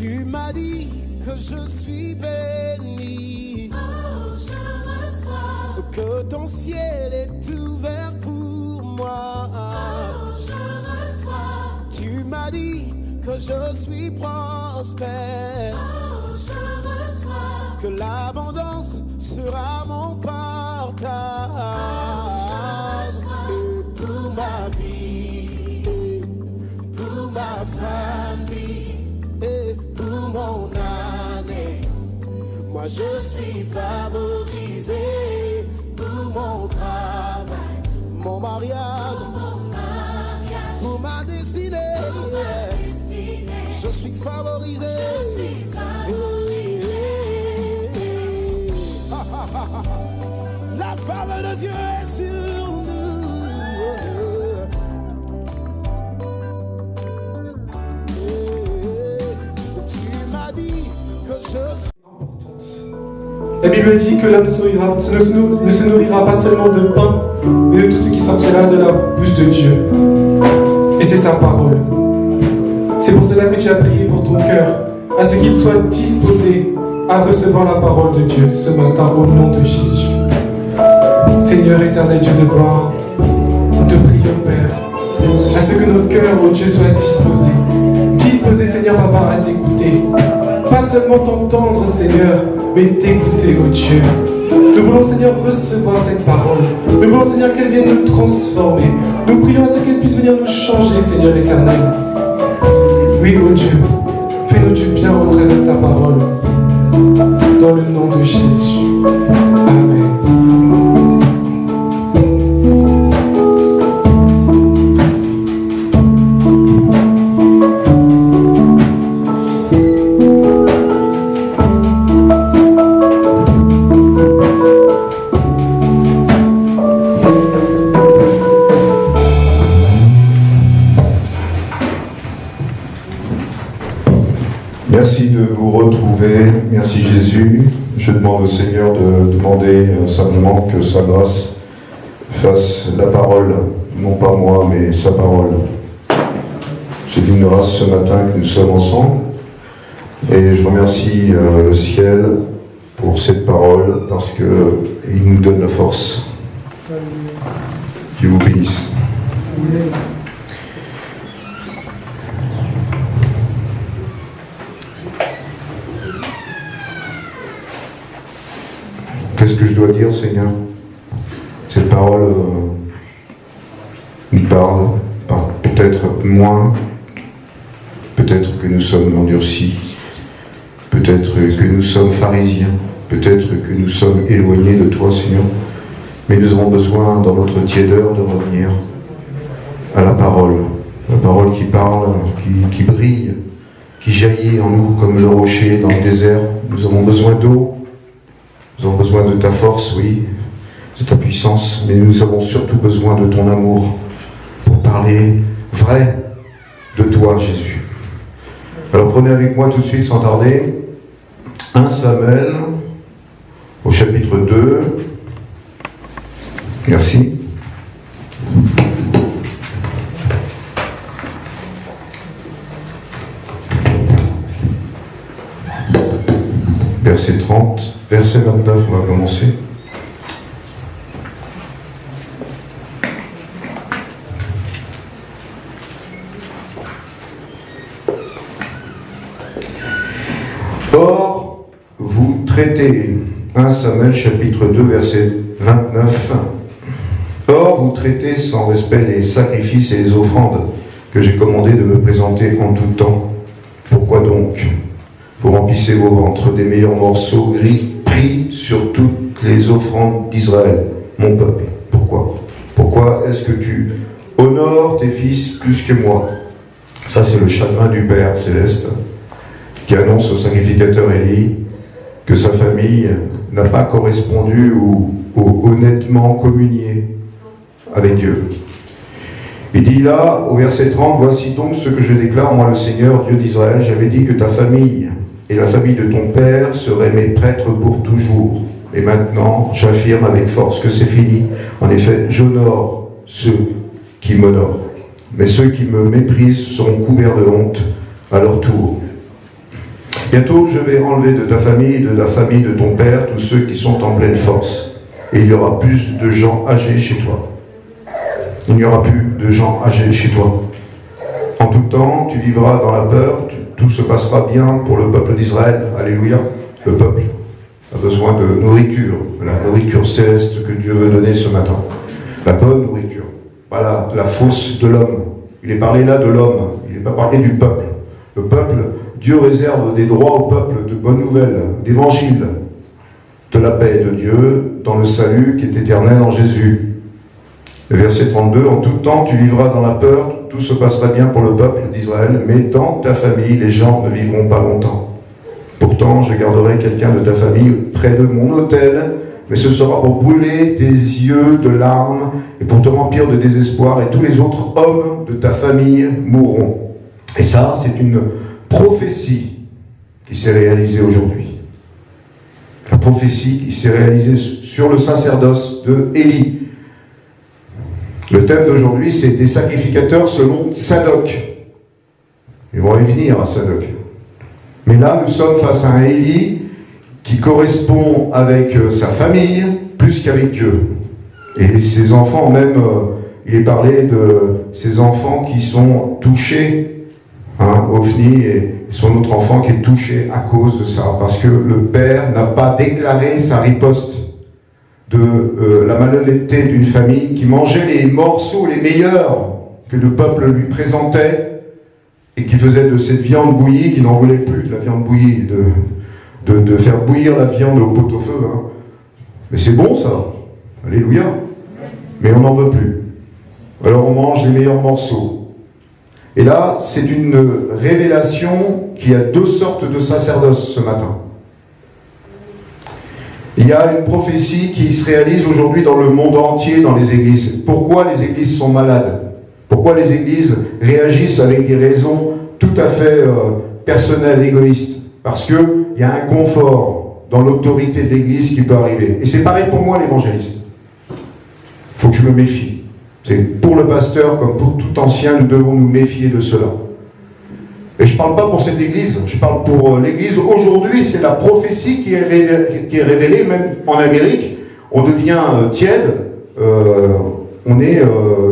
Tu m'as dit que je suis béni, Oh, je reçois. que ton ciel est ouvert pour moi. Oh, je reçois. Tu m'as dit que je suis prospère, Oh, je reçois. que l'abondance sera mon partage. Et pour ma vie, et pour ma famille, et pour mon année, moi je suis favorisé. Pour mon travail, mon mariage, pour ma destinée, je suis favorisé. La faveur de Dieu est sur nous. Tu m'as dit que je suis... La Bible dit que l'homme ne se nourrira pas seulement de pain, mais de tout ce qui sortira de la bouche de Dieu. Et c'est sa parole. C'est pour cela que tu as prié pour ton cœur, à ce qu'il soit disposé à recevoir la parole de Dieu ce matin au nom de Jésus. Seigneur éternel Dieu de gloire, nous te prions Père, à ce que nos cœurs, ô Dieu, soient disposés. Disposés, Seigneur Papa, à t'écouter. Pas seulement t'entendre, Seigneur, mais t'écouter, ô Dieu. Nous voulons, Seigneur, recevoir cette parole. Nous voulons, Seigneur, qu'elle vienne nous transformer. Nous prions à ce qu'elle puisse venir nous changer, Seigneur éternel. Oui, ô Dieu, fais-nous du bien au travers de ta parole. Dans le nom de Jésus. Amen. Merci de vous retrouver, merci Jésus. Je demande au Seigneur de demander simplement que sa grâce fasse la parole, non pas moi, mais sa parole. C'est une grâce ce matin que nous sommes ensemble. Et je remercie le ciel pour cette parole parce qu'il nous donne la force. Dieu vous bénisse. Qu'est-ce que je dois dire, Seigneur? Cette parole nous parle, peut-être moins, peut-être que nous sommes endurcis, peut-être que nous sommes pharisiens, peut-être que nous sommes éloignés de toi, Seigneur, mais nous avons besoin, dans notre tiédeur, de revenir à la parole qui parle, qui brille, qui jaillit en nous comme le rocher dans le désert. Nous avons besoin d'eau. Nous avons besoin de ta force, oui, de ta puissance, mais nous avons surtout besoin de ton amour pour parler vrai de toi, Jésus. Alors prenez avec moi tout de suite, sans tarder, 1 Samuel, au chapitre 2. Merci. Verset 30, verset 29, on va commencer. Or, vous traitez, 1 Samuel chapitre 2, verset 29, or, vous traitez sans respect les sacrifices et les offrandes que j'ai commandé de me présenter en tout temps. Pourquoi donc? Vous remplissez vos ventres des meilleurs morceaux gris pris sur toutes les offrandes d'Israël, mon peuple. Pourquoi? Pourquoi est-ce que tu honores tes fils plus que moi? Ça, c'est le chagrin du Père céleste qui annonce au sacrificateur Élie que sa famille n'a pas correspondu ou honnêtement communié avec Dieu. Il dit là, au verset 30, « Voici donc ce que je déclare, moi le Seigneur, Dieu d'Israël, j'avais dit que ta famille et la famille de ton père seraient mes prêtres pour toujours. Et maintenant, j'affirme avec force que c'est fini. En effet, j'honore ceux qui m'honorent. Mais ceux qui me méprisent seront couverts de honte à leur tour. Bientôt, je vais enlever de ta famille, de la famille de ton père, tous ceux qui sont en pleine force. Et il y aura plus de gens âgés chez toi. Il n'y aura plus de gens âgés chez toi. En tout temps, tu vivras dans la peur, tout se passera bien pour le peuple d'Israël. Alléluia. Le peuple a besoin de nourriture, la nourriture céleste que Dieu veut donner ce matin. La bonne nourriture. Voilà la fausse de l'homme. Il est parlé là de l'homme, il n'est pas parlé du peuple. Le peuple, Dieu réserve des droits au peuple de bonnes nouvelles, d'évangile, de la paix de Dieu dans le salut qui est éternel en Jésus. Le verset 32, en tout temps tu vivras dans la peur, tout se passera bien pour le peuple d'Israël, mais dans ta famille, les gens ne vivront pas longtemps. Pourtant, je garderai quelqu'un de ta famille près de mon autel, mais ce sera pour brûler tes yeux de larmes et pour te remplir de désespoir, et tous les autres hommes de ta famille mourront. Et ça, c'est une prophétie qui s'est réalisée aujourd'hui. La prophétie qui s'est réalisée sur le sacerdoce de Élie. Le thème d'aujourd'hui, c'est des sacrificateurs selon Sadoc. Ils vont revenir à Sadoc. Mais là, nous sommes face à un Élie qui correspond avec sa famille plus qu'avec Dieu. Et ses enfants, même, il est parlé de ses enfants qui sont touchés, Ophni et son autre enfant qui est touché à cause de ça, parce que le père n'a pas déclaré sa riposte de la malhonnêteté d'une famille qui mangeait les morceaux les meilleurs que le peuple lui présentait et qui faisait de cette viande bouillie, qui n'en voulait plus de la viande bouillie, de faire bouillir la viande au pot-au-feu. Mais c'est bon ça, alléluia. Mais on n'en veut plus. Alors on mange les meilleurs morceaux. Et là, c'est une révélation qui a deux sortes de sacerdoce ce matin. Il y a une prophétie qui se réalise aujourd'hui dans le monde entier, dans les églises. Pourquoi les églises sont malades? Pourquoi les églises réagissent avec des raisons tout à fait personnelles, égoïstes? Parce qu'il y a un confort dans l'autorité de l'église qui peut arriver. Et c'est pareil pour moi, l'évangéliste. Il faut que je me méfie. C'est pour le pasteur comme pour tout ancien, nous devons nous méfier de cela. Et je ne parle pas pour cette église, je parle pour l'église. Aujourd'hui, c'est la prophétie qui est révélée, même en Amérique. On devient tiède, on est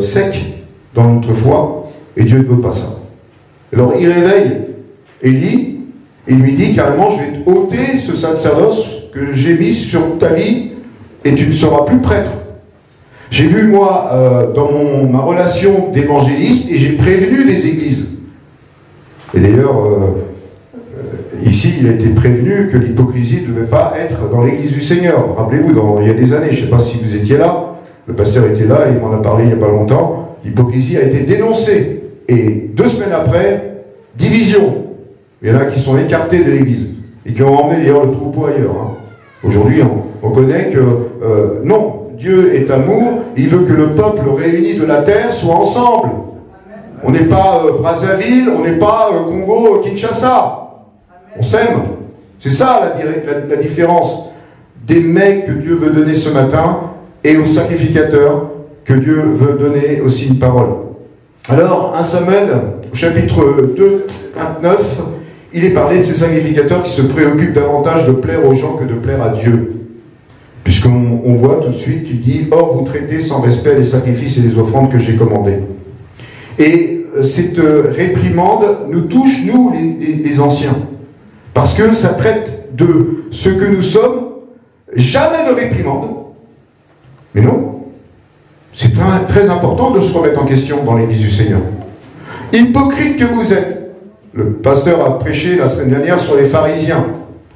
sec dans notre foi, et Dieu ne veut pas ça. Alors il réveille Élie, et lui dit carrément, je vais ôter ce sacerdoce que j'ai mis sur ta vie, et tu ne seras plus prêtre. J'ai vu, moi, dans ma relation d'évangéliste, et j'ai prévenu des églises. Et d'ailleurs, ici, il a été prévenu que l'hypocrisie ne devait pas être dans l'église du Seigneur. Rappelez-vous, il y a des années, je ne sais pas si vous étiez là, le pasteur était là, il m'en a parlé il n'y a pas longtemps, l'hypocrisie a été dénoncée. Et 2 semaines après, division. Il y en a qui sont écartés de l'église, et qui ont emmené d'ailleurs le troupeau ailleurs. Aujourd'hui, on connaît que, non, Dieu est amour, il veut que le peuple réuni de la terre soit ensemble. On n'est pas Brazzaville, on n'est pas Congo-Kinshasa. On s'aime. C'est ça la différence des mecs que Dieu veut donner ce matin et aux sacrificateurs que Dieu veut donner aussi une parole. Alors, 1 Samuel, au chapitre 2, 29, il est parlé de ces sacrificateurs qui se préoccupent davantage de plaire aux gens que de plaire à Dieu. Puisqu'on voit tout de suite qu'il dit « Or, vous traitez sans respect les sacrifices et les offrandes que j'ai commandées. » Et cette réprimande nous touche, nous, les anciens. Parce que ça traite de ce que nous sommes, jamais de réprimande. Mais non, c'est très important de se remettre en question dans l'Église du Seigneur. Hypocrite que vous êtes. Le pasteur a prêché la semaine dernière sur les pharisiens,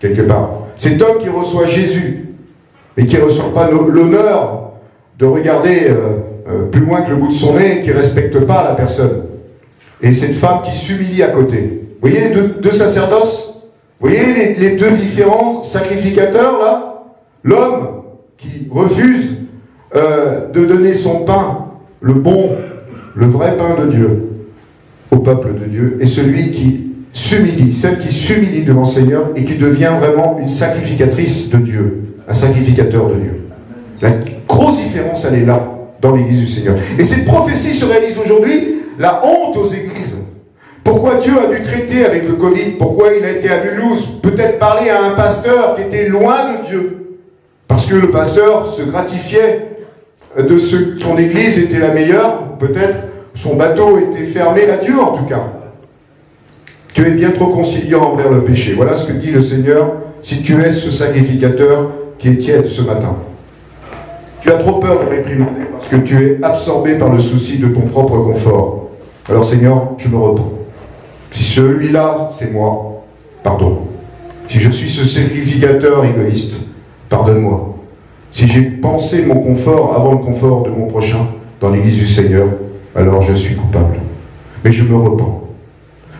quelque part. Cet homme qui reçoit Jésus, mais qui ne reçoit pas l'honneur de regarder plus loin que le bout de son nez, qui ne respecte pas la personne. Et cette femme qui s'humilie à côté. Vous voyez les deux sacerdoces? Vous voyez les deux différents sacrificateurs, là? L'homme qui refuse de donner son pain, le bon, le vrai pain de Dieu, au peuple de Dieu, et celui qui s'humilie, celle qui s'humilie devant le Seigneur et qui devient vraiment une sacrificatrice de Dieu, un sacrificateur de Dieu. La grosse différence, elle est là, dans l'Église du Seigneur. Et cette prophétie se réalise aujourd'hui, la honte aux églises. Pourquoi Dieu a dû traiter avec le Covid? Pourquoi il a été à Mulhouse? Peut-être parler à un pasteur qui était loin de Dieu. Parce que le pasteur se gratifiait de ce que son église était la meilleure. Peut-être son bateau était fermé à Dieu en tout cas. Tu es bien trop conciliant envers le péché. Voilà ce que dit le Seigneur si tu es ce sacrificateur qui est tiède ce matin. Tu as trop peur de réprimander parce que tu es absorbé par le souci de ton propre confort. Alors Seigneur, je me repens. Si celui-là, c'est moi, pardon. Si je suis ce sacrificateur égoïste, pardonne-moi. Si j'ai pensé mon confort avant le confort de mon prochain dans l'église du Seigneur, alors je suis coupable. Mais je me repens.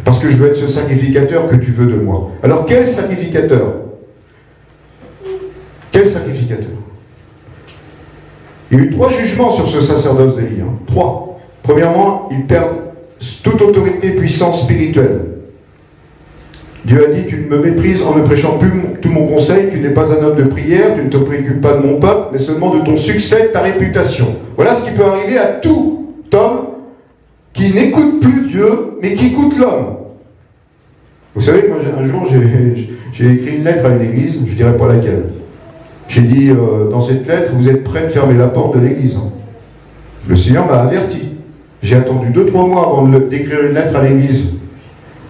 Parce que je veux être ce sacrificateur que tu veux de moi. Alors quel sacrificateur? Quel sacrificateur? Il y a eu 3 jugements sur ce sacerdoce d'Élie. 3. Premièrement, ils perdent toute autorité et puissance spirituelle. Dieu a dit, tu me méprises en ne prêchant plus tout mon conseil, tu n'es pas un homme de prière, tu ne te préoccupes pas de mon peuple, mais seulement de ton succès, de ta réputation. Voilà ce qui peut arriver à tout homme qui n'écoute plus Dieu, mais qui écoute l'homme. Vous savez, moi un jour j'ai écrit une lettre à une église, je ne dirais pas laquelle. J'ai dit, dans cette lettre, vous êtes prêts de fermer la porte de l'église. Le Seigneur m'a averti. J'ai attendu 2-3 mois avant d'écrire une lettre à l'église.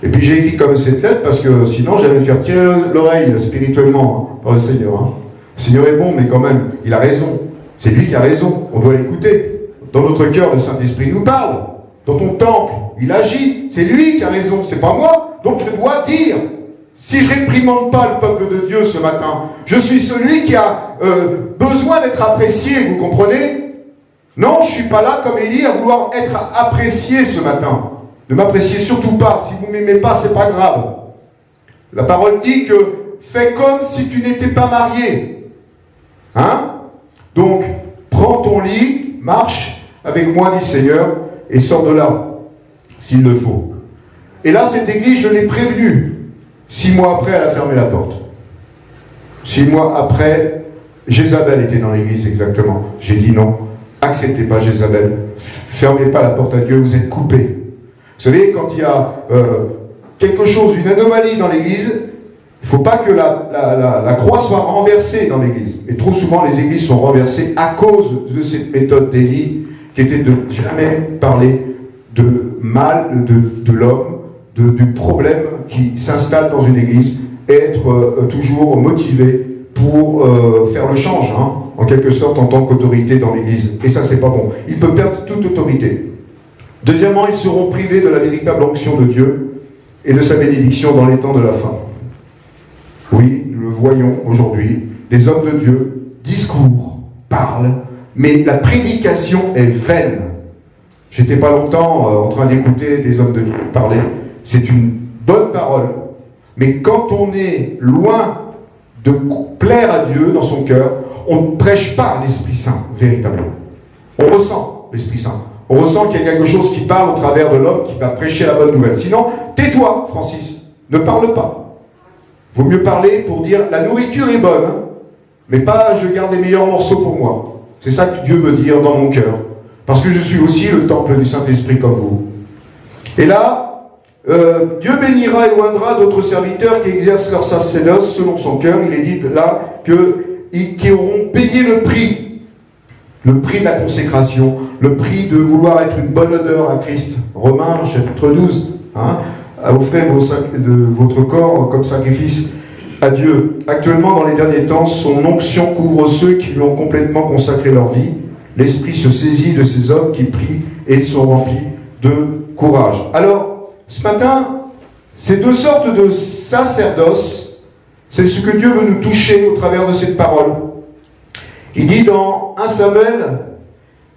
Et puis j'ai écrit comme cette lettre parce que sinon j'allais me faire tirer l'oreille spirituellement par le Seigneur. Le Seigneur est bon, mais quand même, il a raison. C'est lui qui a raison. On doit l'écouter. Dans notre cœur, le Saint-Esprit nous parle. Dans ton temple, il agit. C'est lui qui a raison, c'est pas moi. Donc je dois dire, si je réprimande pas le peuple de Dieu ce matin, je suis celui qui a besoin d'être apprécié, vous comprenez? Non, je ne suis pas là comme Élie à vouloir être apprécié ce matin. Ne m'appréciez surtout pas. Si vous ne m'aimez pas, c'est pas grave. La parole dit que fais comme si tu n'étais pas marié. Hein? Donc, prends ton lit, marche avec moi, dit Seigneur, et sors de là, s'il le faut. Et là, cette église, je l'ai prévenue. 6 mois après, elle a fermé la porte. 6 mois après, Jézabel était dans l'église exactement. J'ai dit non. Acceptez pas Jézabel, fermez pas la porte à Dieu, vous êtes coupés. Vous savez, quand il y a quelque chose, une anomalie dans l'église, il ne faut pas que la croix soit renversée dans l'église. Et trop souvent, les églises sont renversées à cause de cette méthode d'Élie, qui était de jamais parler de mal de l'homme, du problème qui s'installe dans une église, et être toujours motivé pour faire le change, en quelque sorte, en tant qu'autorité dans l'Église. Et ça, c'est pas bon. Il peut perdre toute autorité. Deuxièmement, ils seront privés de la véritable onction de Dieu et de sa bénédiction dans les temps de la fin. Oui, nous le voyons aujourd'hui, des hommes de Dieu discourent, parlent, mais la prédication est vaine. J'étais pas longtemps en train d'écouter des hommes de Dieu parler. C'est une bonne parole, mais quand on est loin de plaire à Dieu dans son cœur, on ne prêche pas l'Esprit Saint, véritablement. On ressent l'Esprit Saint. On ressent qu'il y a quelque chose qui parle au travers de l'homme qui va prêcher la bonne nouvelle. Sinon, tais-toi, Francis. Ne parle pas. Vaut mieux parler pour dire, la nourriture est bonne, mais pas je garde les meilleurs morceaux pour moi. C'est ça que Dieu veut dire dans mon cœur. Parce que je suis aussi le temple du Saint-Esprit comme vous. Et là, Dieu bénira et oindra d'autres serviteurs qui exercent leur sacerdoce selon son cœur. Il est dit là qui auront payé le prix de la consécration, le prix de vouloir être une bonne odeur à Christ. Romains chapitre 12, offrez votre corps comme sacrifice à Dieu. Actuellement, dans les derniers temps, son onction couvre ceux qui lui ont complètement consacré leur vie. L'Esprit se saisit de ces hommes qui prient et sont remplis de courage. Alors, ce matin, ces 2 sortes de sacerdoce, c'est ce que Dieu veut nous toucher au travers de cette parole. Il dit dans 1 Samuel,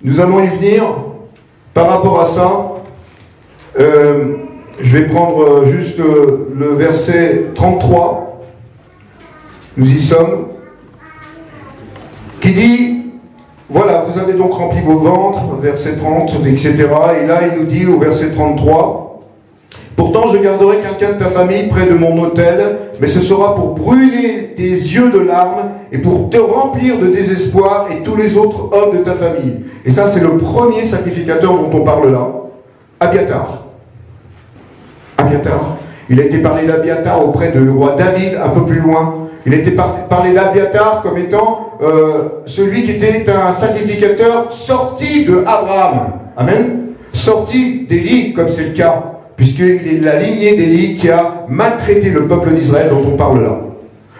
nous allons y venir, par rapport à ça, je vais prendre juste le verset 33, nous y sommes, qui dit, voilà, vous avez donc rempli vos ventres, verset 30, etc. Et là, il nous dit au verset 33, pourtant, je garderai quelqu'un de ta famille près de mon autel, mais ce sera pour brûler tes yeux de larmes et pour te remplir de désespoir et tous les autres hommes de ta famille. Et ça, c'est le premier sacrificateur dont on parle là, Abiatar. Abiatar. Il a été parlé d'Abiatar auprès du roi David, un peu plus loin. Il a été parlé d'Abiatar comme étant celui qui était un sacrificateur sorti de Abraham. Amen. Sorti d'Élie, comme c'est le cas, puisqu'il est la lignée d'Élie qui a maltraité le peuple d'Israël dont on parle là.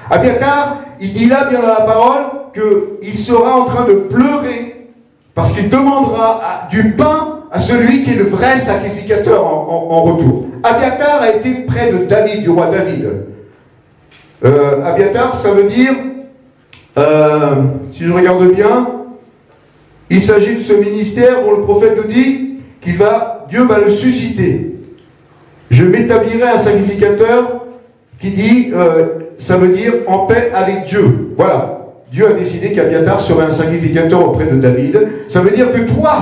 Abiatar, il dit là bien dans la parole qu'il sera en train de pleurer parce qu'il demandera du pain à celui qui est le vrai sacrificateur en retour. Abiatar a été près de David, du roi David. Abiatar, ça veut dire, si je regarde bien, il s'agit de ce ministère dont le prophète nous dit Dieu va le susciter. Je m'établirai un sacrificateur qui dit, ça veut dire en paix avec Dieu. Voilà. Dieu a décidé qu'Abiatar serait un sacrificateur auprès de David. Ça veut dire que toi,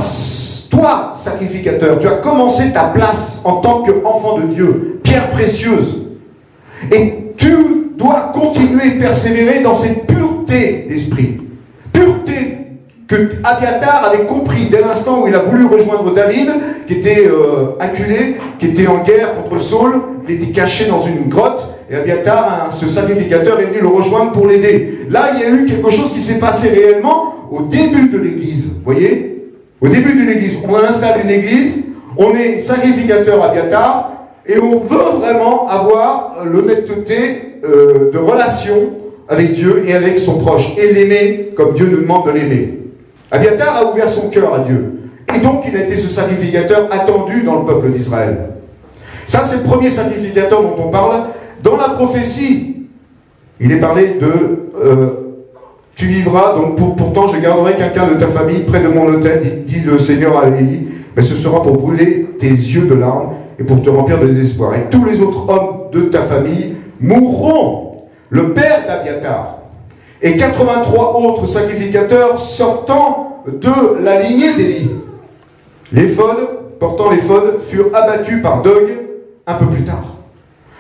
sacrificateur, tu as commencé ta place en tant qu'enfant de Dieu, pierre précieuse. Et tu dois continuer et persévérer dans cette pureté d'esprit. Pureté que Abiatar avait compris dès l'instant où il a voulu rejoindre David, qui était acculé, qui était en guerre contre Saul. Il était caché dans une grotte. Et Abiatar, ce sacrificateur, est venu le rejoindre pour l'aider. Là, il y a eu quelque chose qui s'est passé réellement au début de l'église. Vous voyez? Au début de l'église. On installe une église, on est sacrificateur Abiatar, et on veut vraiment avoir l'honnêteté de relation avec Dieu et avec son proche, et l'aimer comme Dieu nous demande de l'aimer. Abiatar a ouvert son cœur à Dieu. Et donc, il a été ce sacrificateur attendu dans le peuple d'Israël. Ça, c'est le premier sacrificateur dont on parle. Dans la prophétie, il est parlé de tu vivras, donc pourtant je garderai quelqu'un de ta famille près de mon autel, dit le Seigneur à Élie, mais ce sera pour brûler tes yeux de larmes et pour te remplir de désespoir. Et tous les autres hommes de ta famille mourront. Le père d'Abiatar et 83 autres sacrificateurs sortant de la lignée d'Élie. Portant l'éphod, furent abattus par Dog un peu plus tard.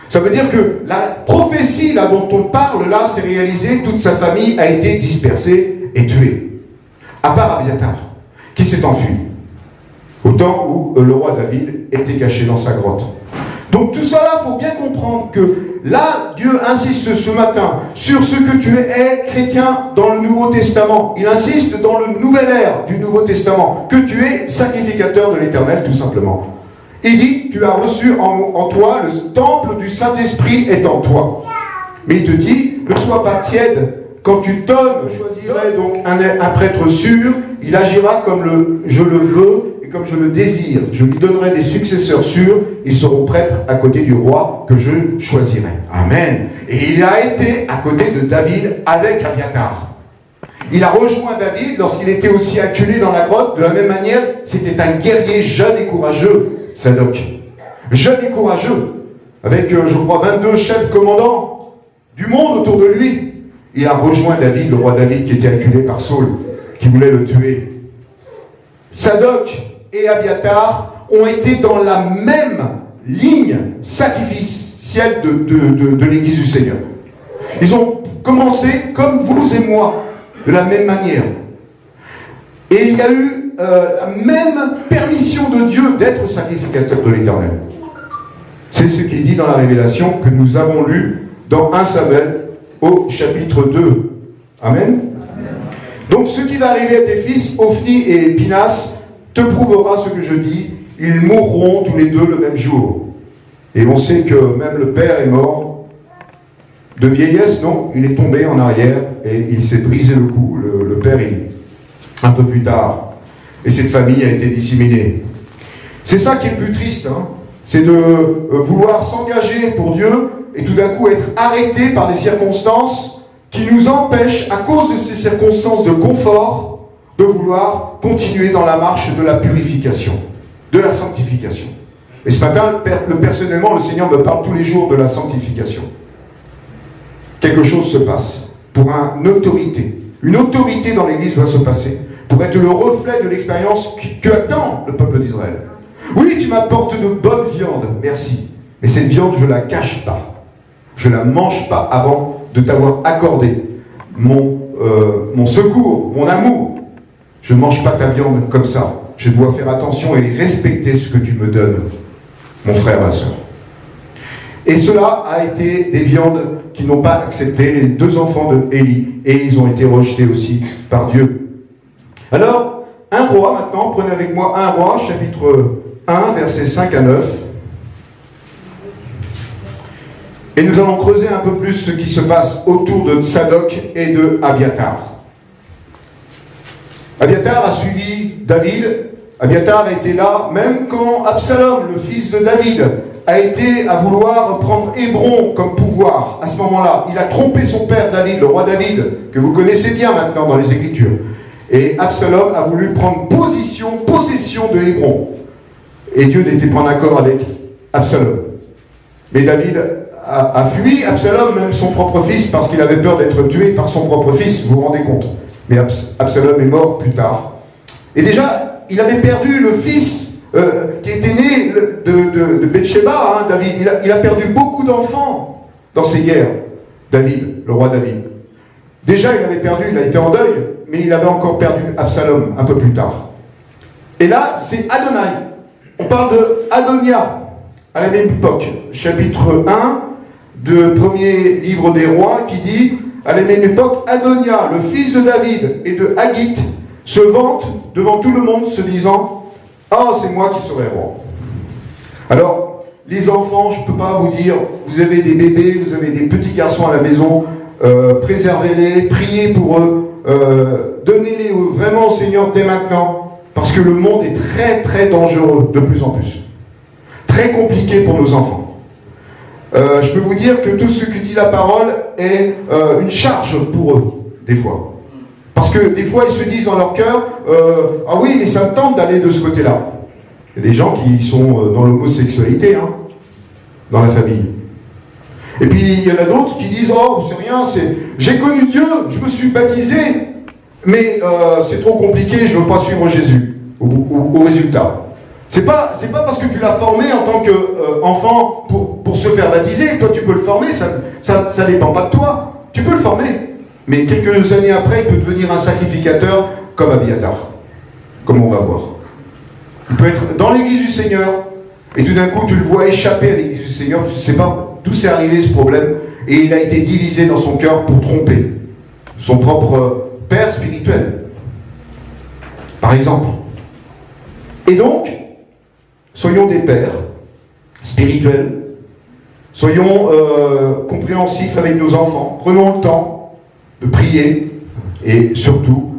Ça veut dire que la prophétie là, dont on parle, là, s'est réalisée, toute sa famille a été dispersée et tuée. À part Abiatar, qui s'est enfui. Au temps où le roi David était caché dans sa grotte. Donc tout ça là, il faut bien comprendre que là, Dieu insiste ce matin sur ce que tu es chrétien dans le Nouveau Testament. Il insiste dans le nouvel ère du Nouveau Testament, que tu es sacrificateur de l'Éternel, tout simplement. Il dit, tu as reçu en toi, le temple du Saint-Esprit est en toi. Mais il te dit, ne sois pas tiède. Quand tu donnes, je choisirai donc un prêtre sûr, il agira comme je le veux et comme je le désire. Je lui donnerai des successeurs sûrs, ils seront prêtres à côté du roi que je choisirai. Amen. Et il a été à côté de David avec Abiatar. Il a rejoint David lorsqu'il était aussi acculé dans la grotte. De la même manière, c'était un guerrier jeune et courageux. Sadoc, jeune et courageux, avec, je crois, 22 chefs commandants du monde autour de lui. Il a rejoint David, le roi David, qui était acculé par Saul, qui voulait le tuer. Sadoc et Abiatar ont été dans la même ligne sacrificielle de l'Église du Seigneur. Ils ont commencé comme vous et moi, de la même manière. Et il y a eu la même permission de Dieu d'être sacrificateur de l'Éternel. C'est ce qui est dit dans la Révélation que nous avons lu dans 1 Samuel au chapitre 2. Amen. Donc ce qui va arriver à tes fils, Ophni et Pinas, te prouvera ce que je dis. Ils mourront tous les deux le même jour. Et on sait que même le père est mort. De vieillesse, non, il est tombé en arrière et il s'est brisé le cou. Le père, un peu plus tard. Et cette famille a été disséminée. C'est ça qui est le plus triste, hein. C'est de vouloir s'engager pour Dieu et tout d'un coup être arrêté par des circonstances qui nous empêchent, à cause de ces circonstances de confort, de vouloir continuer dans la marche de la purification, de la sanctification. Et ce matin, personnellement, le Seigneur me parle tous les jours de la sanctification. Quelque chose se passe pour une autorité. Une autorité dans l'Église va se passer pour être le reflet de l'expérience que attend le peuple d'Israël. Oui, tu m'apportes de bonne viande, merci. Mais cette viande, je ne la cache pas. Je ne la mange pas avant de t'avoir accordé mon secours, mon amour. Je ne mange pas ta viande comme ça. Je dois faire attention et respecter ce que tu me donnes, mon frère, ma soeur. Et cela a été des viandes qui n'ont pas accepté les 2 enfants de Élie, et ils ont été rejetés aussi par Dieu. Alors, 1 Roi maintenant, prenez avec moi 1 Roi, chapitre 1, versets 5 à 9. Et nous allons creuser un peu plus ce qui se passe autour de Tsadok et de Abiatar. Abiatar a suivi David. Abiatar a été là, même quand Absalom, le fils de David, a été à vouloir prendre Hébron comme pouvoir. À ce moment-là, il a trompé son père David, le roi David, que vous connaissez bien maintenant dans les Écritures. Et Absalom a voulu prendre possession de Hébron. Et Dieu n'était pas en accord avec Absalom. Mais David a fui Absalom, même son propre fils, parce qu'il avait peur d'être tué par son propre fils, vous vous rendez compte. Mais Absalom est mort plus tard. Et déjà, il avait perdu le fils qui était né de Bathsheba, David. Il a perdu beaucoup d'enfants dans ces guerres, David, le roi David. Déjà, il avait perdu, il a été en deuil, mais il avait encore perdu Absalom un peu plus tard. Et là, c'est Adonai. On parle de Adonia, à la même époque. Chapitre 1 de premier livre des rois, qui dit, à la même époque, Adonia, le fils de David et de Haggith, se vante devant tout le monde, se disant, « Ah, c'est moi qui serai roi. » Alors, les enfants, je ne peux pas vous dire, vous avez des bébés, vous avez des petits garçons à la maison, préservez-les, priez pour eux, donnez-les vraiment au Seigneur dès maintenant, parce que le monde est très très dangereux de plus en plus. Très compliqué pour nos enfants. Je peux vous dire que tout ce que dit la parole est une charge pour eux, des fois. Parce que des fois, ils se disent dans leur cœur, ah oui, mais ça me tente d'aller de ce côté-là. Il y a des gens qui sont dans l'homosexualité, dans la famille. Et puis, il y en a d'autres qui disent, oh, c'est rien, j'ai connu Dieu, je me suis baptisé, mais c'est trop compliqué, je ne veux pas suivre Jésus, au résultat. C'est pas parce que tu l'as formé en tant qu'enfant pour se faire baptiser, toi tu peux le former, ça dépend pas de toi, tu peux le former. Mais quelques années après, il peut devenir un sacrificateur comme Abiatar, comme on va voir. Il peut être dans l'église du Seigneur, et tout d'un coup tu le vois échapper à l'église du Seigneur, tu ne sais pas d'où c'est arrivé ce problème, et il a été divisé dans son cœur pour tromper son propre père spirituel, par exemple. Et donc, soyons des pères spirituels, soyons compréhensifs avec nos enfants, prenons le temps de prier et surtout,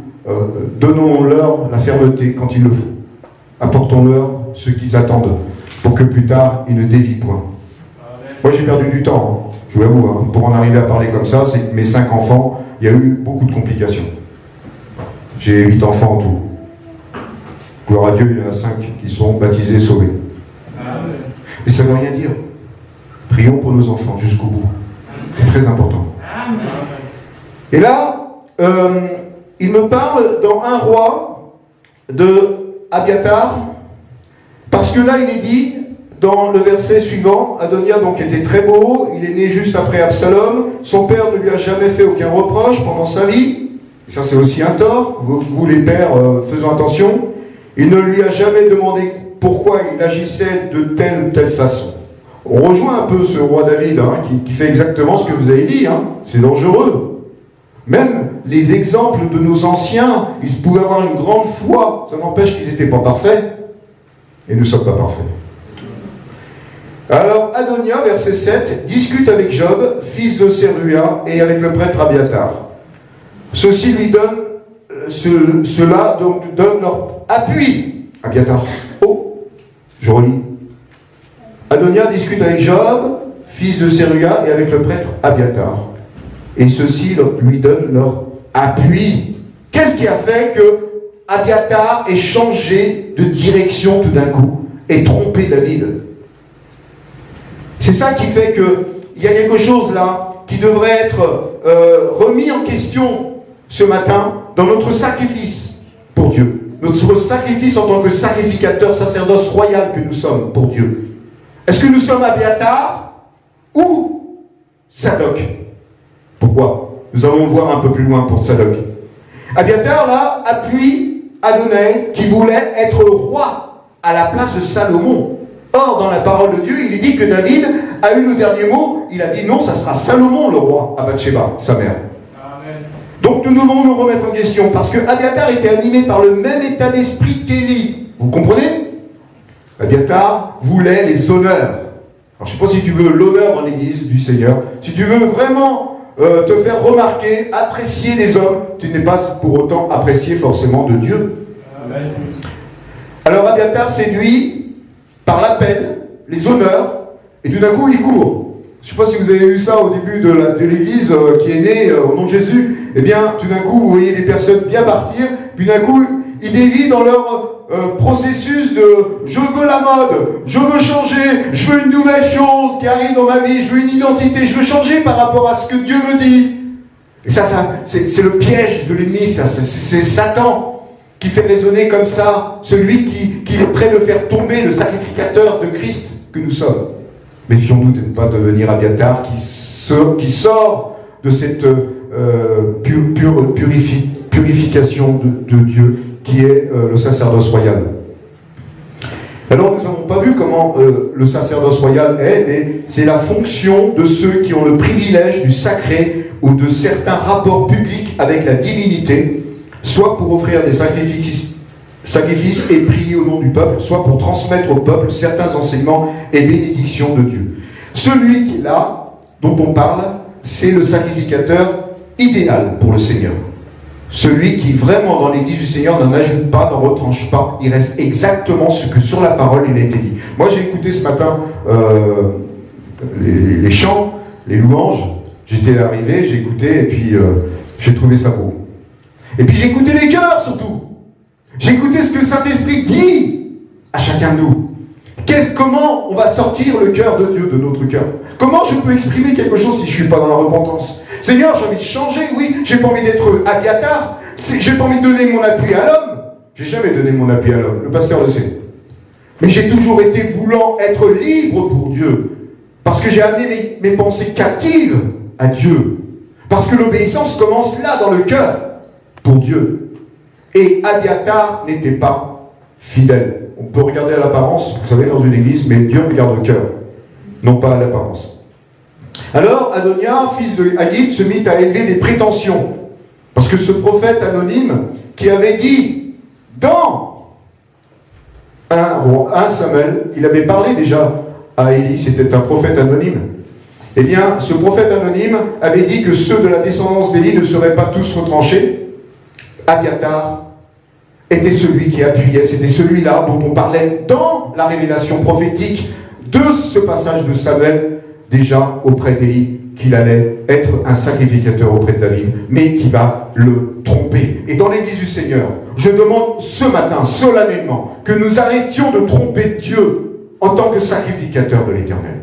donnons-leur la fermeté quand il le faut. Apportons-leur ce qu'ils attendent pour que plus tard, ils ne dévient point. Moi, j'ai perdu du temps, je vous l'avoue, pour en arriver à parler comme ça, c'est que mes 5 enfants, il y a eu beaucoup de complications. J'ai 8 enfants en tout. Gloire à Dieu, il y en a 5 qui sont baptisés, sauvés. Mais ça ne veut rien dire. Prions pour nos enfants jusqu'au bout. C'est très important. Et là, il me parle dans 1 Roi de Abiatar, parce que là, il est dit, dans le verset suivant, Adonia donc était très beau, il est né juste après Absalom, son père ne lui a jamais fait aucun reproche pendant sa vie, et ça c'est aussi un tort, vous les pères, faisons attention. Il ne lui a jamais demandé pourquoi il agissait de telle ou telle façon. On rejoint un peu ce roi David, qui fait exactement ce que vous avez dit, c'est dangereux. Même les exemples de nos anciens, ils pouvaient avoir une grande foi, ça n'empêche qu'ils n'étaient pas parfaits, et nous ne sommes pas parfaits. Alors Adonia, verset 7, discute avec Job, fils de Séruia, et avec le prêtre Abiatar. Ceux-ci lui donnent, ceux-là donc donnent leur appui. Abiatar. Oh, je relis. Adonia discute avec Job, fils de Séruia, et avec le prêtre Abiatar. Et ceux-ci lui donnent leur appui. Qu'est-ce qui a fait que Abiatar ait changé de direction tout d'un coup et trompé David? C'est ça qui fait qu'il y a quelque chose là qui devrait être remis en question ce matin dans notre sacrifice pour Dieu. Notre sacrifice en tant que sacrificateur, sacerdoce royal que nous sommes pour Dieu. Est-ce que nous sommes Abiatar ou Tsadok? Pourquoi? Nous allons voir un peu plus loin pour Tsadok. Abiatar là appuie Adonai qui voulait être roi à la place de Salomon. Or, dans la parole de Dieu, il est dit que David a eu le dernier mot. Il a dit non, ça sera Salomon le roi à Bathsheba, sa mère. Amen. Donc nous devons nous remettre en question, parce que Abiathar était animé par le même état d'esprit qu'Élie. Vous comprenez? Abiathar voulait les honneurs. Alors je ne sais pas si tu veux l'honneur dans l'église du Seigneur, si tu veux vraiment te faire remarquer, apprécier des hommes, tu n'es pas pour autant apprécié forcément de Dieu. Amen. Alors Abiathar séduit par l'appel, les honneurs, et tout d'un coup il court. Je ne sais pas si vous avez vu ça au début de l'église qui est née au nom de Jésus. Eh bien, tout d'un coup, vous voyez des personnes bien partir, puis d'un coup, ils dévient dans leur processus de « je veux la mode, je veux changer, je veux une nouvelle chose qui arrive dans ma vie, je veux une identité, je veux changer par rapport à ce que Dieu me dit ». Et ça c'est le piège de l'ennemi, c'est Satan qui fait résonner comme ça, celui qui est prêt de faire tomber le sacrificateur de Christ que nous sommes. Méfions-nous de ne pas devenir Abiathar qui sort de cette purification de Dieu qui est le sacerdoce royal. Alors nous n'avons pas vu comment le sacerdoce royal est, mais c'est la fonction de ceux qui ont le privilège du sacré ou de certains rapports publics avec la divinité, soit pour offrir des sacrifices et prier au nom du peuple, soit pour transmettre au peuple certains enseignements et bénédictions de Dieu. Celui qui est là, dont on parle, c'est le sacrificateur idéal pour le Seigneur. Celui qui vraiment dans l'église du Seigneur n'en ajoute pas, n'en retranche pas, il reste exactement ce que sur la parole il a été dit. Moi j'ai écouté ce matin les chants, les louanges, j'étais arrivé, j'ai écouté et puis j'ai trouvé ça beau. Et puis j'ai écouté les cœurs surtout. J'ai écouté ce que le Saint-Esprit dit à chacun de nous. Comment on va sortir le cœur de Dieu de notre cœur? Comment je peux exprimer quelque chose si je ne suis pas dans la repentance? Seigneur, j'ai envie de changer, oui. J'ai pas envie d'être Abiathar. J'ai pas envie de donner mon appui à l'homme. J'ai jamais donné mon appui à l'homme. Le pasteur le sait. Mais j'ai toujours été voulant être libre pour Dieu. Parce que j'ai amené mes pensées captives à Dieu. Parce que l'obéissance commence là, dans le cœur, pour Dieu. Et Abiathar n'était pas fidèle. On peut regarder à l'apparence, vous savez, dans une église, mais Dieu regarde le cœur, non pas à l'apparence. Alors, Adonia, fils de Haggith, se mit à élever des prétentions. Parce que ce prophète anonyme, qui avait dit, dans 1 Samuel, il avait parlé déjà à Élie, c'était un prophète anonyme. Eh bien, ce prophète anonyme avait dit que ceux de la descendance d'Élie ne seraient pas tous retranchés. Abiathar était celui qui appuyait, c'était celui-là dont on parlait dans la révélation prophétique de ce passage de Samuel, déjà auprès d'Élie, qu'il allait être un sacrificateur auprès de David, mais qui va le tromper. Et dans l'église du Seigneur, je demande ce matin, solennellement, que nous arrêtions de tromper Dieu en tant que sacrificateur de l'Éternel.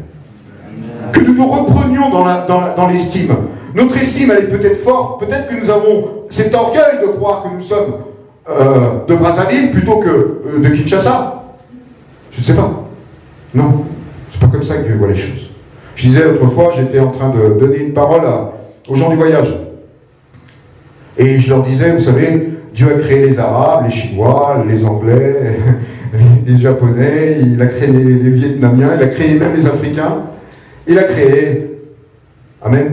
Que nous nous reprenions dans l'estime. Notre estime, elle est peut-être forte, peut-être que nous avons cet orgueil de croire que nous sommes de Brazzaville plutôt que de Kinshasa. Je ne sais pas. Non, c'est pas comme ça que Dieu voit les choses. Je disais autrefois, j'étais en train de donner une parole aux gens du voyage. Et je leur disais, vous savez, Dieu a créé les Arabes, les Chinois, les Anglais, les Japonais, il a créé les Vietnamiens, il a créé même les Africains. Il a créé, amen,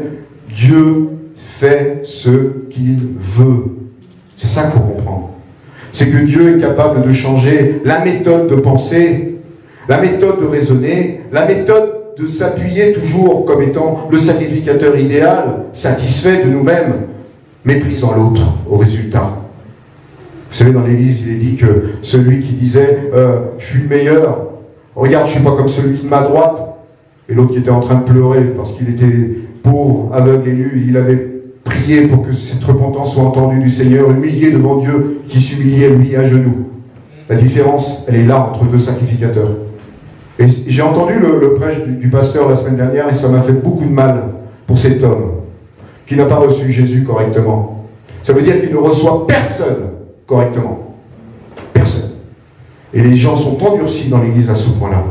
Dieu fait ce qu'il veut. C'est ça qu'il faut comprendre. C'est que Dieu est capable de changer la méthode de penser, la méthode de raisonner, la méthode de s'appuyer toujours comme étant le sacrificateur idéal, satisfait de nous-mêmes, méprisant l'autre au résultat. Vous savez, dans l'Église, il est dit que celui qui disait « je suis meilleur, regarde, je ne suis pas comme celui de ma droite », et l'autre qui était en train de pleurer parce qu'il était pauvre, aveugle et nu, il avait prié pour que cette repentance soit entendue du Seigneur, humilié devant Dieu, qui s'humiliait lui à genoux. La différence, elle est là entre deux sacrificateurs. Et j'ai entendu le prêche du pasteur la semaine dernière et ça m'a fait beaucoup de mal pour cet homme qui n'a pas reçu Jésus correctement. Ça veut dire qu'il ne reçoit personne correctement. Personne. Et les gens sont endurcis dans l'Église à ce point-là,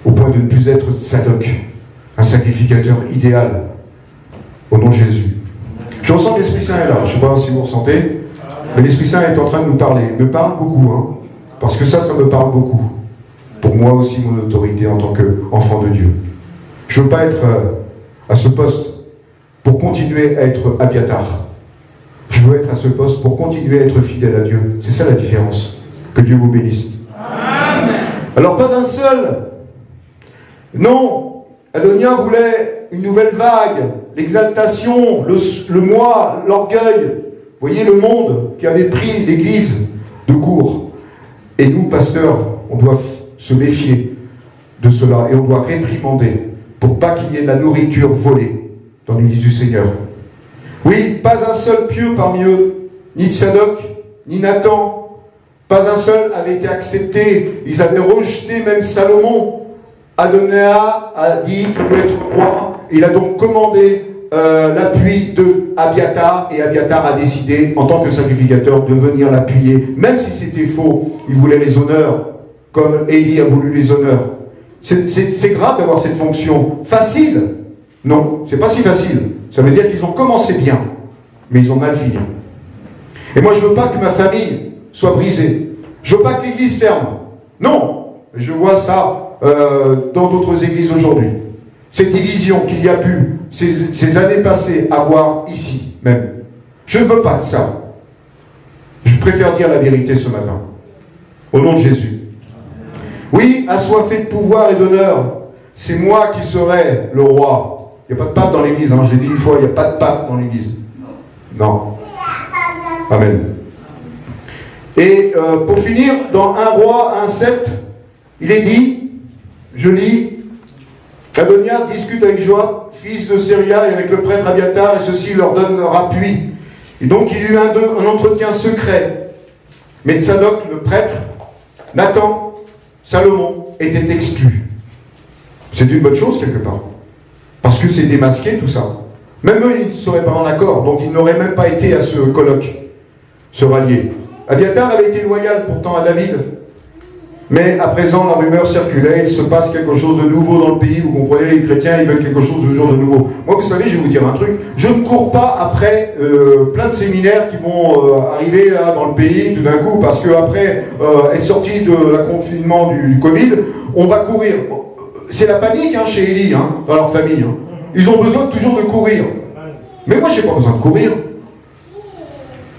au point de ne plus être Sadoc, un sacrificateur idéal, au nom de Jésus. Je ressens que l'Esprit Saint est là, je ne sais pas si vous ressentez, mais l'Esprit Saint est en train de nous parler. Il me parle beaucoup, parce que ça me parle beaucoup. pour moi aussi mon autorité en tant qu'enfant de Dieu. Je ne veux pas être à ce poste pour continuer à être Abiatar. Je veux être à ce poste pour continuer à être fidèle à Dieu. C'est ça la différence. Que Dieu vous bénisse. Amen. Alors pas un seul. Non, Adonia voulait une nouvelle vague, l'exaltation, le moi, l'orgueil. Vous voyez le monde qui avait pris l'Église de court. Et nous, pasteurs, on doit se méfier de cela et on doit réprimander pour pas qu'il y ait de la nourriture volée dans l'Église du Seigneur. Oui, pas un seul pieux parmi eux, ni Tsadok, ni Nathan, pas un seul avait été accepté. Ils avaient rejeté même Salomon. Adonia a dit qu'il voulait être roi. Il a donc commandé l'appui de Abiatar, et Abiatar a décidé, en tant que sacrificateur, de venir l'appuyer. Même si c'était faux, il voulait les honneurs, comme Élie a voulu les honneurs. C'est grave d'avoir cette fonction. Facile? Non, c'est pas si facile. Ça veut dire qu'ils ont commencé bien, mais ils ont mal fini. Et moi, je veux pas que ma famille soit brisée. Je veux pas que l'église ferme. Non, je vois ça dans d'autres églises aujourd'hui. Cette division qu'il y a pu, ces années passées, avoir ici même. Je ne veux pas de ça. Je préfère dire la vérité ce matin. Au nom de Jésus. Oui, assoiffé de pouvoir et d'honneur, c'est moi qui serai le roi. Il n'y a pas de pape dans l'église, hein. Je l'ai dit une fois, il n'y a pas de pape dans l'église. Non. Amen. Et pour finir, dans 1 Roi 1,7, il est dit, je lis, Adonia discute avec Joab, fils de Séria, et avec le prêtre Abiatar, et ceux-ci leur donnent leur appui. Et donc il y eut un entretien secret. Mais Tsadok, le prêtre, Nathan, Salomon, étaient exclus. C'est une bonne chose quelque part. Parce que c'est démasqué tout ça. Même eux, ils ne seraient pas en accord, donc ils n'auraient même pas été à ce colloque, se rallier. Abiatar avait été loyal pourtant à David. Mais à présent, la rumeur circulait, il se passe quelque chose de nouveau dans le pays, vous comprenez, les chrétiens, ils veulent quelque chose de toujours de nouveau. Moi, vous savez, je vais vous dire un truc, je ne cours pas après plein de séminaires qui vont arriver là, dans le pays tout d'un coup, parce qu'après être sorti de la confinement du Covid, on va courir. C'est la panique hein, chez Élie, hein, dans leur famille. Hein. Ils ont besoin toujours de courir. Mais moi, je n'ai pas besoin de courir.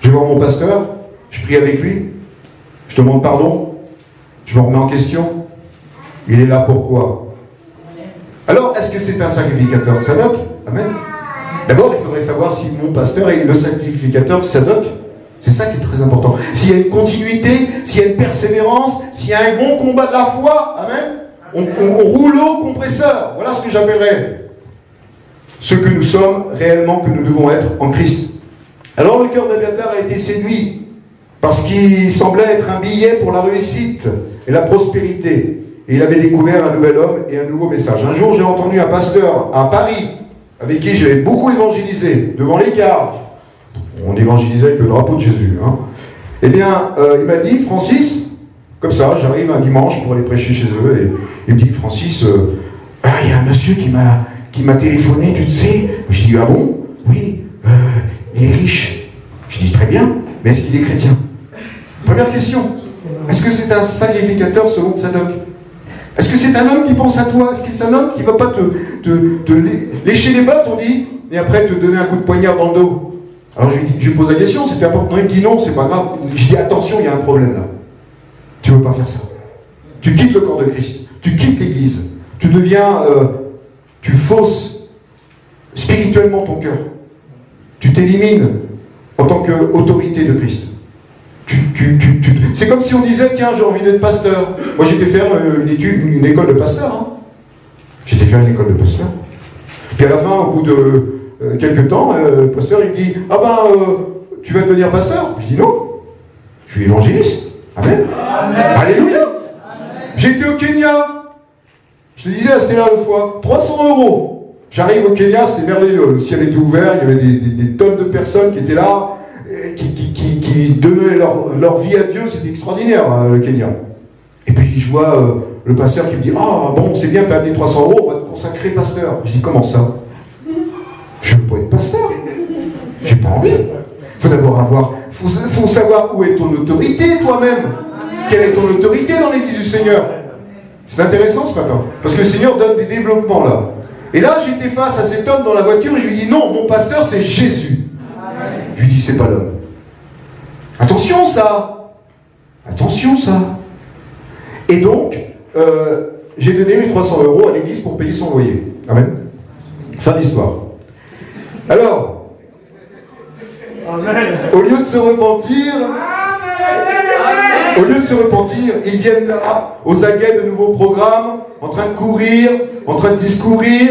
Je vais voir mon pasteur, je prie avec lui, je demande pardon, je me remets en question. Il est là pourquoi? Alors, est-ce que c'est un sacrificateur Tsadok? Amen. D'abord, il faudrait savoir si mon pasteur est le sacrificateur Tsadok. C'est ça qui est très important. S'il y a une continuité, s'il y a une persévérance, s'il y a un bon combat de la foi, amen. On roule au compresseur. Voilà ce que j'appellerais ce que nous sommes réellement, que nous devons être en Christ. Alors le cœur d'Abiatar a été séduit parce qu'il semblait être un billet pour la réussite et la prospérité. Et il avait découvert un nouvel homme et un nouveau message. Un jour, j'ai entendu un pasteur à Paris, avec qui j'avais beaucoup évangélisé, devant les gares. On évangélisait avec le drapeau de Jésus. Hein. Eh bien, il m'a dit, Francis, comme ça, j'arrive un dimanche pour aller prêcher chez eux, et il me dit, Francis, il y a un monsieur qui m'a téléphoné, tu le sais. Je dis, ah bon? Oui, il est riche. Je dis, très bien, mais est-ce qu'il est chrétien? Première question. Est-ce que c'est un sacrificateur selon Tsadok? Est-ce que c'est un homme qui pense à toi? Est-ce que c'est un homme qui ne va pas te lécher les bottes, on dit, et après te donner un coup de poignard dans le dos? Alors je lui pose la question, c'est important. Il me dit non, c'est pas grave. Je dis attention, il y a un problème là. Tu ne veux pas faire ça. Tu quittes le corps de Christ. Tu quittes l'Église. Tu deviens... tu fausses spirituellement ton cœur. Tu t'élimines en tant qu'autorité de Christ. C'est comme si on disait, tiens, j'ai envie d'être pasteur. Moi, j'étais faire une école de pasteur. Hein. J'étais faire une école de pasteur. Puis à la fin, au bout de quelques temps, le pasteur, il me dit, ah ben, tu vas devenir pasteur? Je dis non. Je suis évangéliste. Amen. Amen. Alléluia. J'étais au Kenya. Je te disais, c'était là l'autre fois, 300 €. J'arrive au Kenya, c'était merveilleux. Le ciel était ouvert, il y avait des tonnes de personnes qui étaient là, qui donnaient leur vie à Dieu. C'était extraordinaire, hein, le Kenya. Et puis je vois le pasteur qui me dit, ah bon, c'est bien, tu as amené 300 €, on va te consacrer pasteur. Je dis, comment ça? Je ne veux pas être pasteur. J'ai pas envie. Il faut d'abord faut savoir où est ton autorité toi-même. Quelle est ton autorité dans l'Église du Seigneur? C'est intéressant ce matin, parce que le Seigneur donne des développements là. Et là, j'étais face à cet homme dans la voiture et je lui dis non, mon pasteur c'est Jésus. Je lui dis c'est pas l'homme. Attention ça. Attention ça. Et donc, j'ai donné mes 300 € à l'église pour payer son loyer. Amen. Fin d'histoire. Alors, au lieu de se repentir, ils viennent là, aux aguets de nouveaux programmes, en train de courir, en train de discourir,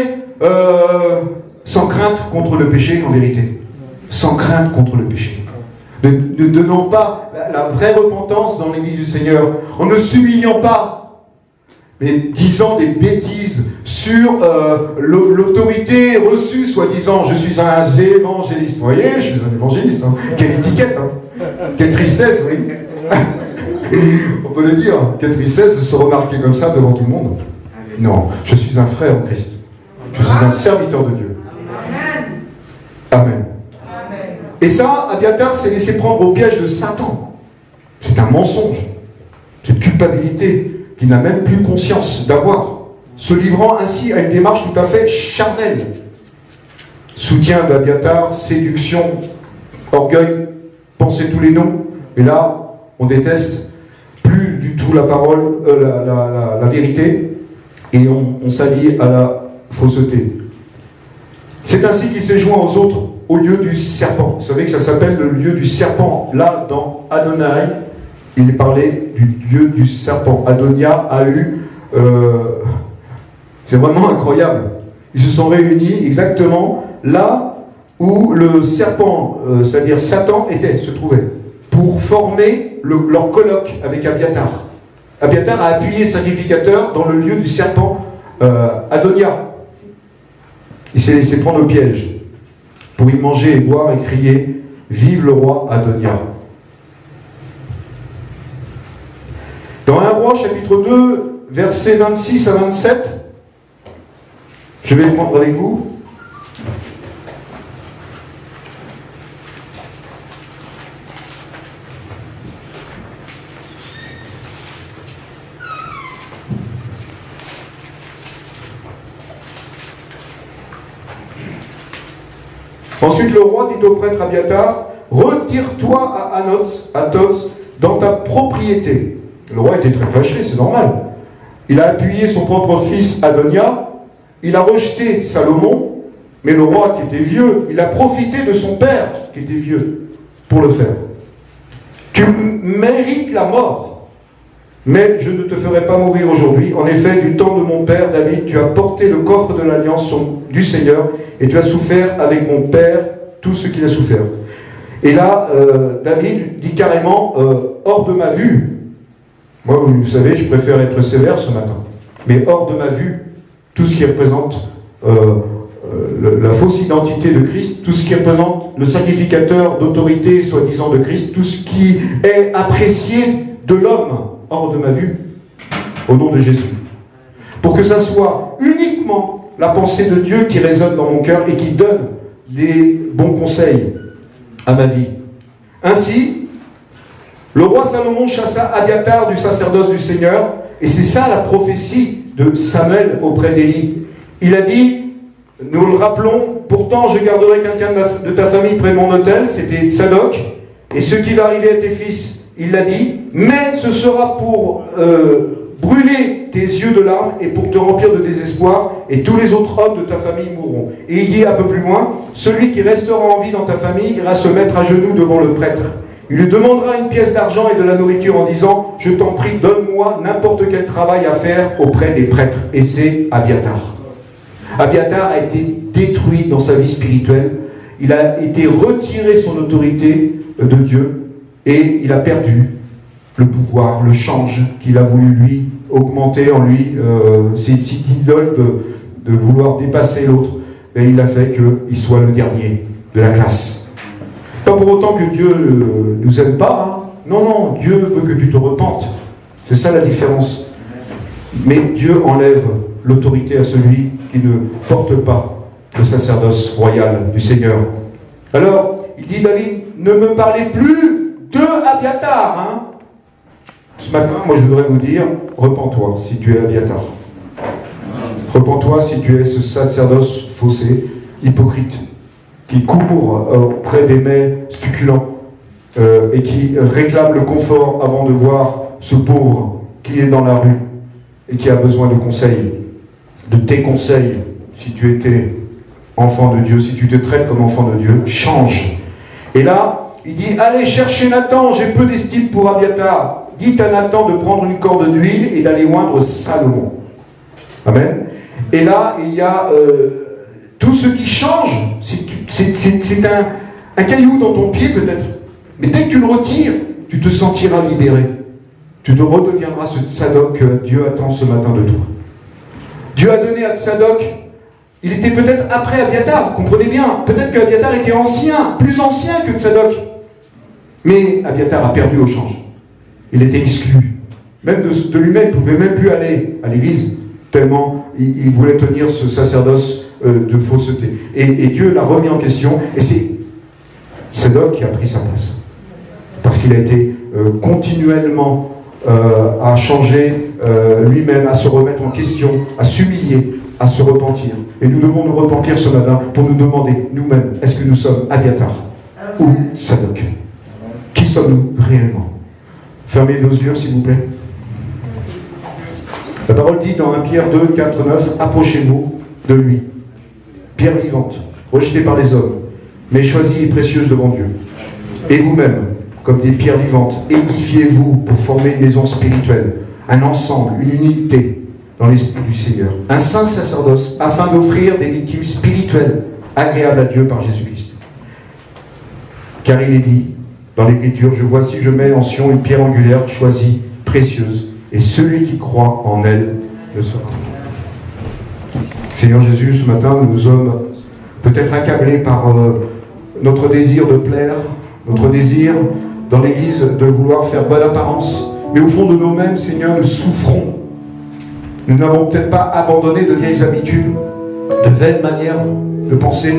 sans crainte contre le péché, en vérité. Sans crainte contre le péché. Ne donnant pas la vraie repentance dans l'église du Seigneur, en ne s'humiliant pas, mais disant des bêtises sur l'autorité reçue, soi-disant, je suis un évangéliste. Vous voyez, je suis un évangéliste. Hein. Quelle étiquette, hein. Quelle tristesse, oui. On peut le dire, quelle tristesse de se remarquer comme ça devant tout le monde. Non, je suis un frère en Christ. Je suis un serviteur de Dieu. Amen. Et ça, Abiathar s'est laissé prendre au piège de Satan. C'est un mensonge. Cette culpabilité qu'il n'a même plus conscience d'avoir. Se livrant ainsi à une démarche tout à fait charnelle. Soutien d'Abiathar, séduction, orgueil, pensez tous les noms. Et là, on déteste plus du tout la parole, la vérité, et on s'allie à la fausseté. C'est ainsi qu'il s'est joint aux autres au lieu du serpent. Vous savez que ça s'appelle le lieu du serpent. Là, dans Adonai, il est parlé du lieu du serpent. Adonia a eu... c'est vraiment incroyable. Ils se sont réunis exactement là où le serpent, c'est-à-dire Satan, se trouvait, pour former leur colloque avec Abiathar. Abiathar a appuyé sacrificateur dans le lieu du serpent Adonia. Il s'est laissé prendre au piège pour y manger et boire et crier « Vive le roi Adonia ». Dans 1 Roi, chapitre 2, versets 26 à 27, je vais le prendre avec vous. Ensuite, le roi dit au prêtre Abiathar, « Retire-toi à Athos, dans ta propriété. » Le roi était très fâché, c'est normal. Il a appuyé son propre fils Adonia, il a rejeté Salomon, mais le roi qui était vieux, il a profité de son père qui était vieux pour le faire. Tu mérites la mort, mais je ne te ferai pas mourir aujourd'hui. En effet, du temps de mon père David, tu as porté le coffre de l'alliance du Seigneur, et tu as souffert avec mon père tout ce qu'il a souffert. Et là, David dit carrément, hors de ma vue. Moi, vous savez, je préfère être sévère ce matin. Mais hors de ma vue, tout ce qui représente la fausse identité de Christ, tout ce qui représente le sacrificateur d'autorité soi-disant de Christ, tout ce qui est apprécié de l'homme, hors de ma vue, au nom de Jésus. Pour que ça soit uniquement la pensée de Dieu qui résonne dans mon cœur et qui donne les bons conseils à ma vie. Ainsi, le roi Salomon chassa Abiathar du sacerdoce du Seigneur, et c'est ça la prophétie de Samuel auprès d'Élie. Il a dit, nous le rappelons, pourtant je garderai quelqu'un de ta famille près de mon autel, c'était Tsadok, et ce qui va arriver à tes fils, il l'a dit, mais ce sera pour brûler tes yeux de larmes et pour te remplir de désespoir, et tous les autres hommes de ta famille mourront. Et il dit un peu plus loin, celui qui restera en vie dans ta famille ira se mettre à genoux devant le prêtre. Il lui demandera une pièce d'argent et de la nourriture en disant, je t'en prie, donne-moi n'importe quel travail à faire auprès des prêtres. Et c'est Abiathar. Abiathar a été détruit dans sa vie spirituelle. Il a été retiré son autorité de Dieu et il a perdu le pouvoir, le change qu'il a voulu lui augmenter en lui, cette idole de vouloir dépasser l'autre. Et il a fait qu'il soit le dernier de la classe. Pas pour autant que Dieu ne nous aime pas. Hein. Non, non, Dieu veut que tu te repentes. C'est ça la différence. Mais Dieu enlève l'autorité à celui qui ne porte pas le sacerdoce royal du Seigneur. Alors, il dit David, ne me parlez plus de Abiathar. Hein. matin, moi je voudrais vous dire, repens-toi si tu es Abiathar. Repens-toi si tu es ce sacerdoce faussé, hypocrite, qui court auprès des mets succulents et qui réclame le confort avant de voir ce pauvre qui est dans la rue et qui a besoin de conseils, de tes conseils. Si tu étais enfant de Dieu, si tu te traites comme enfant de Dieu, change. Et là, il dit, allez chercher Nathan, j'ai peu d'estime pour Abiathar. Dites à Nathan de prendre une corde d'huile et d'aller oindre Salomon. Amen. Et là, il y a tout ce qui change. C'est un caillou dans ton pied peut-être. Mais dès que tu le retires, tu te sentiras libéré. Tu te redeviendras ce Tsadok que Dieu attend ce matin de toi. Dieu a donné à Tsadok, il était peut-être après Abiathar, comprenez bien. Peut-être qu'Abiathar était ancien, plus ancien que Tsadok. Mais Abiathar a perdu au change. Il était exclu. Même de lui-même, il ne pouvait même plus aller à l'église, tellement il voulait tenir ce sacerdoce de fausseté. Et Dieu l'a remis en question, et c'est Tsadok qui a pris sa place. Parce qu'il a été continuellement à changer lui-même, à se remettre en question, à s'humilier, à se repentir. Et nous devons nous repentir ce matin pour nous demander nous-mêmes, est-ce que nous sommes Abiathar ou Tsadok? Qui sommes-nous réellement? Fermez vos yeux, s'il vous plaît. La parole dit dans 1 Pierre 2, 4, 9, approchez-vous de lui, pierre vivante, rejetée par les hommes, mais choisie et précieuse devant Dieu. Et vous-même, comme des pierres vivantes, édifiez-vous pour former une maison spirituelle, un ensemble, une unité dans l'esprit du Seigneur, un saint sacerdoce, afin d'offrir des victimes spirituelles agréables à Dieu par Jésus-Christ. Car il est dit dans l'Écriture, je vois si je mets en Sion une pierre angulaire choisie, précieuse, et celui qui croit en elle le sera. Seigneur Jésus, ce matin, nous sommes peut-être accablés par notre désir de plaire, notre désir dans l'Église de vouloir faire bonne apparence, mais au fond de nous-mêmes, Seigneur, nous souffrons. Nous n'avons peut-être pas abandonné de vieilles habitudes, de vaines manières de penser,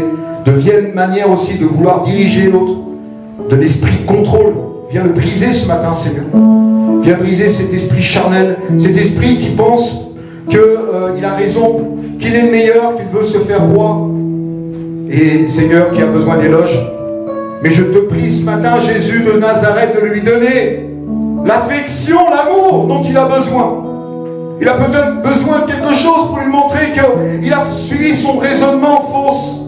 de vieilles manières aussi de vouloir diriger l'autre, de l'esprit de contrôle. Viens le briser ce matin, Seigneur. Viens briser cet esprit charnel, cet esprit qui pense qu'il a raison, qu'il est le meilleur, qu'il veut se faire roi. Et Seigneur, qui a besoin d'éloges. Mais je te prie ce matin, Jésus de Nazareth, de lui donner l'affection, l'amour dont il a besoin. Il a peut-être besoin de quelque chose pour lui montrer qu'il a suivi son raisonnement fausse,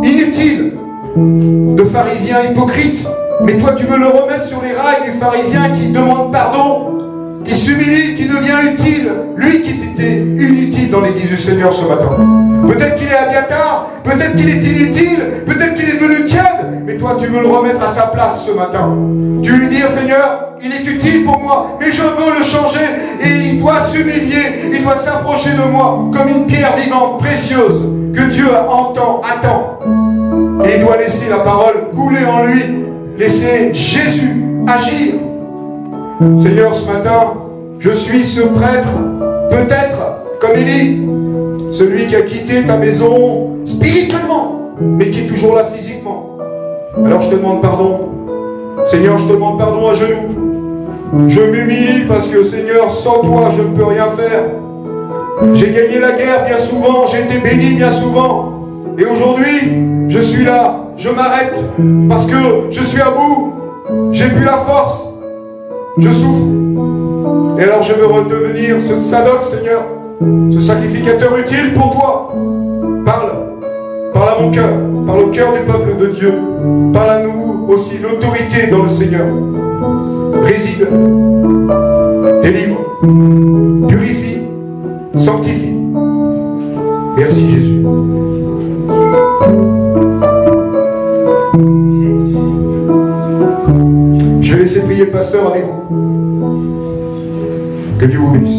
inutile, de pharisien hypocrite. Mais toi, tu veux le remettre sur les rails du pharisien qui demande pardon, qui s'humilie, qui devient utile. Lui qui était inutile dans l'église du Seigneur ce matin. Peut-être qu'il est Abiathar, peut-être qu'il est inutile, peut-être qu'il est devenu tiède. Mais toi, tu veux le remettre à sa place ce matin. Tu veux lui dire, Seigneur, il est utile pour moi, mais je veux le changer. Et il doit s'humilier, il doit s'approcher de moi comme une pierre vivante, précieuse, que Dieu attend. Et il doit laisser la parole couler en lui, laisser Jésus agir. Seigneur, ce matin, je suis ce prêtre, peut-être, comme Élie, celui qui a quitté ta maison spirituellement, mais qui est toujours là physiquement. Alors je te demande pardon. Seigneur, je te demande pardon à genoux. Je m'humilie parce que, Seigneur, sans toi, je ne peux rien faire. J'ai gagné la guerre bien souvent, j'ai été béni bien souvent. Et aujourd'hui, je suis là, je m'arrête parce que je suis à bout. J'ai plus la force. Je souffre. Et alors je veux redevenir ce Tsadok, Seigneur, ce sacrificateur utile pour toi. Parle à mon cœur, parle au cœur du peuple de Dieu. Parle à nous aussi l'autorité dans le Seigneur. Réside, délivre, purifie, sanctifie. Merci Jésus. Je vais laisser prier le pasteur avec vous. Que Dieu vous bénisse.